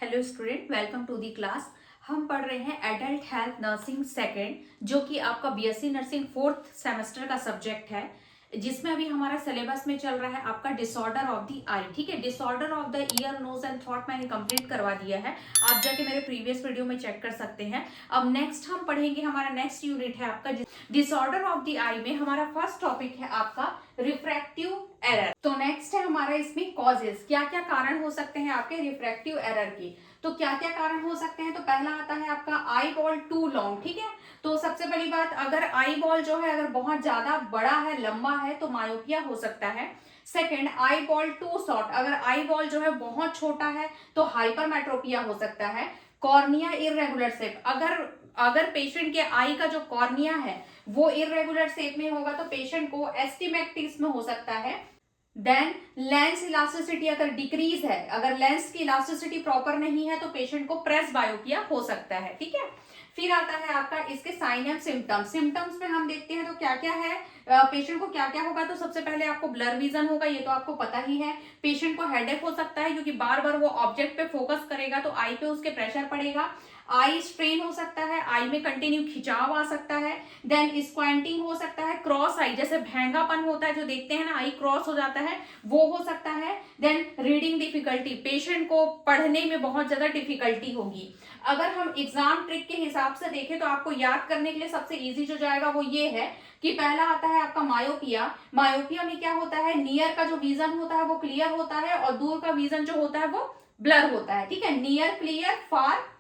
Hello student, welcome to the class. हम पढ़ रहे हैं एडल्ट हेल्थ नर्सिंग सेकेंड, जो कि आपका बीएससी नर्सिंग फोर्थ सेमेस्टर का सब्जेक्ट है, जिसमें अभी हमारा सिलेबस में चल रहा है आपका डिसऑर्डर ऑफ द आई। ठीक है, disorder of the ear, nose and throat मैंने कंप्लीट करवा दिया है। आप जाके मेरे प्रीवियस वीडियो में चेक कर सकते हैं। अब नेक्स्ट हम पढ़ेंगे, हमारा नेक्स्ट यूनिट है आपका डिसऑर्डर ऑफ द आई में हमारा फर्स्ट टॉपिक है आपका रिफ्रैक्टिव एरर। तो नेक्स्ट है हमारा इसमें कॉजेस, क्या क्या कारण हो सकते हैं आपके रिफ्रैक्टिव एरर के। तो क्या क्या कारण हो सकते हैं, तो पहला आता है आपका आई बॉल टू लॉन्ग। ठीक है, तो सबसे पहली बात, अगर आई बॉल जो है अगर बहुत ज्यादा बड़ा है, लंबा है, तो मायोपिया हो सकता है। Second, eyeball too short, अगर आई बॉल जो है बहुत छोटा है तो हाइपरमेट्रोपिया हो सकता है। कॉर्निया इररेगुलर शेप, अगर पेशेंट के आई का जो कॉर्निया है वो इररेगुलर शेप में होगा तो पेशेंट को एस्टिमेक्टिज्म हो सकता है। देन लेंस इलास्टिसिटी अगर डिक्रीज है, अगर लेंस की इलास्टिसिटी प्रॉपर नहीं है तो पेशेंट को प्रेस बायोपिया हो सकता है। ठीक है, फिर आता है आपका इसके साइन एंड सिम्टम्स। सिम्टम्स में हम देखते हैं तो क्या क्या है, पेशेंट को क्या क्या होगा। तो सबसे पहले आपको ब्लर विजन होगा, ये तो आपको पता ही है। पेशेंट को हेडेक हो सकता है क्योंकि बार बार वो ऑब्जेक्ट पे फोकस करेगा तो आई पे उसके प्रेशर पड़ेगा। आई स्ट्रेन हो सकता है, आई में कंटिन्यू खिंचाव आ सकता है। देन स्क्वेंटिंग हो सकता है, क्रॉस आई जैसे भेंगापन होता है जो देखते हैं ना, आई क्रॉस हो जाता है, वो हो सकता है। देन रीडिंग डिफिकल्टी, पेशेंट को पढ़ने में बहुत ज्यादा डिफिकल्टी होगी। अगर हम एग्जाम ट्रिक के हिसाब से देखें तो आपको याद करने के लिए सबसे इजी जो जाएगा वो ये है कि पहला आता है आपका मायोपिया। मायोपिया में क्या होता है, नियर का जो विजन होता है वो क्लियर होता है और दूर का विजन जो होता है वो ब्लर होता है। ठीक है, नियर क्लियर, फार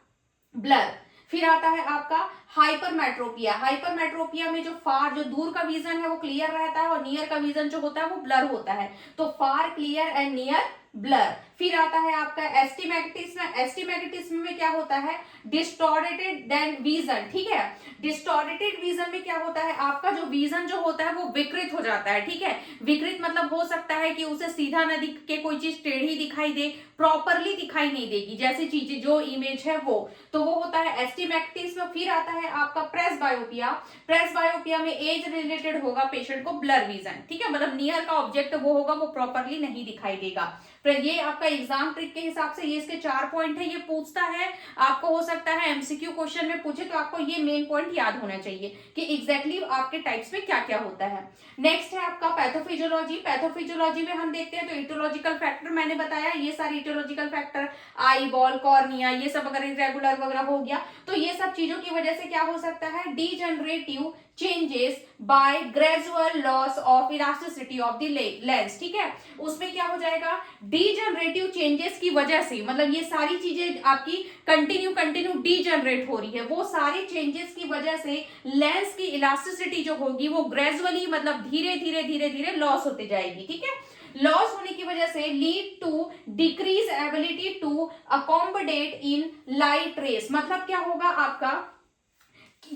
ब्लर। फिर आता है आपका हाइपरमेट्रोपिया। हाइपरमेट्रोपिया में जो फार, जो दूर का विजन है वो क्लियर रहता है और नियर का विजन जो होता है वो ब्लर होता है। तो फार क्लियर एंड नियर ब्लर। फिर आता है आपका एस्टिमेटिज्म। एस्टिमेटिज्म में क्या होता है, डिस्टॉर्टेड देन विजन। ठीक है, डिस्टॉर्टेड विजन में क्या होता है, आपका जो विजन जो होता है वो विकृत हो जाता है। ठीक है, विकृत मतलब हो सकता है कि उसे सीधा न दिख के कोई चीज टेढ़ी दिखाई दे, प्रॉपरली दिखाई नहीं देगी, जैसी चीजें जो इमेज है वो, तो वो होता है एस्टिमेटिज्म। फिर आता है आपका प्रेस बायोपिया। प्रेस बायोपिया में एज रिलेटेड होगा, पेशेंट को ब्लर विजन। ठीक है, मतलब नियर का ऑब्जेक्ट वो होगा वो प्रॉपरली नहीं दिखाई देगा। फिर ये आपका एग्जाम ट्रिक के हिसाब से ये इसके 4 पॉइंट है। ये पूछता है आपको, हो सकता है एमसीक्यू क्वेश्चन में पूछे, तो आपको ये मेन पॉइंट याद होना चाहिए कि एग्जैक्टली आपके टाइप्स में क्या क्या होता है। नेक्स्ट है आपका पैथोफिजियोलॉजी। पैथोफिजियोलॉजी में हम देखते हैं तो इटियोलॉजिकल फैक्टर मैंने बताया, ये सारे aetiological factor, eye ball, cornea, ये सब अगर इरेगुलर वगैरह हो गया तो ये सब चीजों की वजह से क्या हो सकता है, degenerative changes by gradual loss of elasticity of the lens. ठीक है, उसमें क्या हो जाएगा, डीजनरेटिव चेंजेस की वजह से, मतलब ये सारी चीजें आपकी कंटिन्यू डीजनरेट हो रही है, वो सारी चेंजेस की वजह से लेंस की इलास्टिसिटी जो होगी वो ग्रेजुअली, मतलब धीरे धीरे लॉस होती जाएगी। ठीक है, लॉस होने की वजह से lead to decrease ability to accommodate in light rays. मतलब क्या होगा आपका,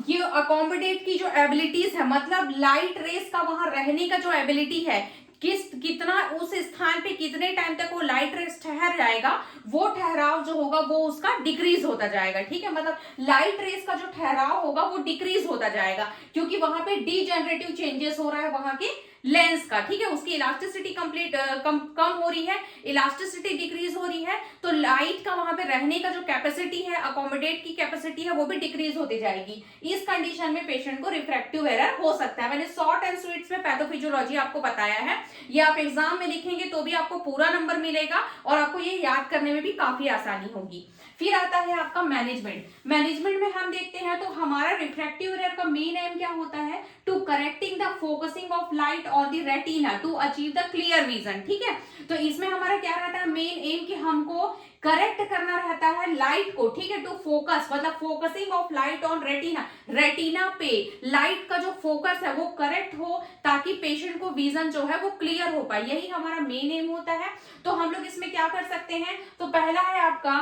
ये अकोमोडेट की जो एबिलिटीज है, मतलब लाइट रेस का वहां रहने का जो एबिलिटी है, कितना उस स्थान पे कितने टाइम तक वो लाइट रेस ठहर जाएगा, वो ठहराव जो होगा वो उसका डिक्रीज होता जाएगा। ठीक है, मतलब लाइट रेस का जो ठहराव होगा वो डिक्रीज होता जाएगा क्योंकि वहां पे डीजनरेटिव चेंजेस हो रहा है वहां के लेंस का। ठीक है, उसकी इलास्टिसिटी कम हो रही है, इलास्टिसिटी डिक्रीज हो रही है, तो लाइट का वहां पे रहने का जो कैपेसिटी है, अकोमोडेट की कैपेसिटी है, वो भी डिक्रीज होती जाएगी। इस कंडीशन में पेशेंट को रिफ्रैक्टिव एरर हो सकता है। मैंने शॉर्ट एंड स्वीट्स में पैथोफिजियोलॉजी आपको बताया है, ये आप एग्जाम में लिखेंगे तो भी आपको पूरा नंबर मिलेगा और आपको ये याद करने में भी काफी आसानी होगी। फिर आता है आपका मैनेजमेंट। मैनेजमेंट में हम देखते हैं तो हमारा रिफ्रैक्टिव एरर का मेन एम क्या होता है, to correcting the focusing of light on the retina to achieve the clear vision. ठीक है, तो इसमें हमारा क्या रहता है मेन एम, कि हमको करेक्ट करना रहता है लाइट को। ठीक है, टू फोकस, मतलब focusing of light on retina, retina पे लाइट का जो फोकस है वो करेक्ट हो ताकि पेशेंट को विजन जो है वो क्लियर हो पाए, यही हमारा मेन एम होता है। तो हम लोग इसमें क्या कर सकते हैं, तो पहला है आपका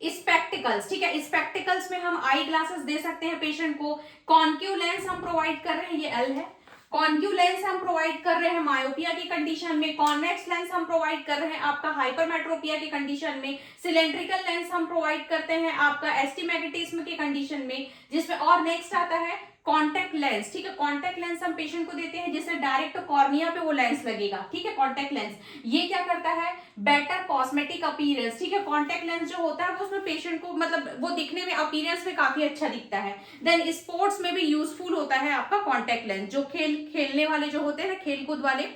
स्पेक्टिकल्स। ठीक है, स्पेक्टिकल्स में हम आई ग्लासेस दे सकते हैं पेशेंट को। कॉन्क्यू लेंस हम प्रोवाइड कर रहे हैं, ये एल है, कॉन्क्यू लेंस हम प्रोवाइड कर रहे हैं मायोपिया की कंडीशन में। कॉन्वेक्स लेंस हम प्रोवाइड कर रहे हैं आपका हाइपरमेट्रोपिया की कंडीशन में। सिलेंड्रिकल लेंस हम प्रोवाइड करते हैं आपका एस्टिमेटिज्म की कंडीशन में, जिसमें और नेक्स्ट आता है कॉन्टेक्ट लेंस, ठीक है, कॉन्टेक्ट लेंस हम पेशेंट को देते हैं जिससे डायरेक्ट कॉर्निया पे वो लेंस लगेगा, ठीक है, कॉन्टेक्ट लेंस। ये क्या करता है, बेटर कॉस्मेटिक अपीयरेंस, ठीक है, कॉन्टेक्ट लेंस जो होता है वो उसमें पेशेंट को मतलब वो दिखने में अपीयरेंस में काफी अच्छा दिखता है। देन स्पोर्ट्स में भी यूजफुल होता है आपका कॉन्टेक्ट लेंस, जो खेलने वाले जो होते हैं ना, खेल कूद वाले,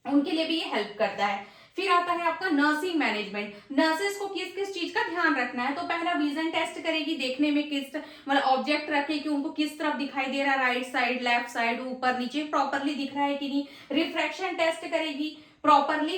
उनके लिए भी ये हेल्प करता है। फिर आता है आपका नर्सिंग मैनेजमेंट, नर्सेस को किस किस चीज का ध्यान रखना है। तो पहला विजन टेस्ट करेगी, देखने में किस मतलब ऑब्जेक्ट रखे कि उनको किस तरफ दिखाई दे रहा है, राइट साइड, लेफ्ट साइड, ऊपर नीचे प्रॉपरली दिख रहा है कि नहीं। रिफ्रैक्शन टेस्ट करेगी, प्रॉपरली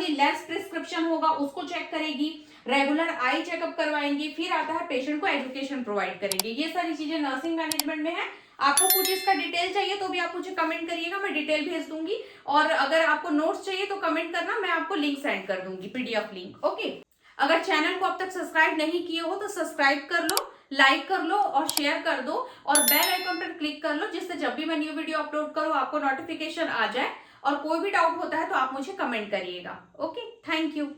लेंस प्रिस्क्रिप्शन होगा उसको चेक करेगी, रेगुलर आई चेकअप करवाएंगे। फिर आता है पेशेंट को एजुकेशन प्रोवाइड करेंगे। ये सारी चीजें नर्सिंग मैनेजमेंट में है। आपको कुछ इसका डिटेल चाहिए तो भी आप मुझे कमेंट करिएगा, मैं डिटेल भेज दूंगी। और अगर आपको नोट्स चाहिए तो कमेंट करना, मैं आपको लिंक सेंड कर दूंगी, पीडीएफ लिंक, ओके। अगर चैनल को अब तक सब्सक्राइब नहीं किए हो तो सब्सक्राइब कर लो, लाइक कर लो और शेयर कर दो, और बेल आइकन पर क्लिक कर लो जिससे जब भी मैं न्यू वीडियो अपलोड करूं आपको नोटिफिकेशन आ जाए। और कोई भी डाउट होता है तो आप मुझे कमेंट करिएगा, ओके। Thank you.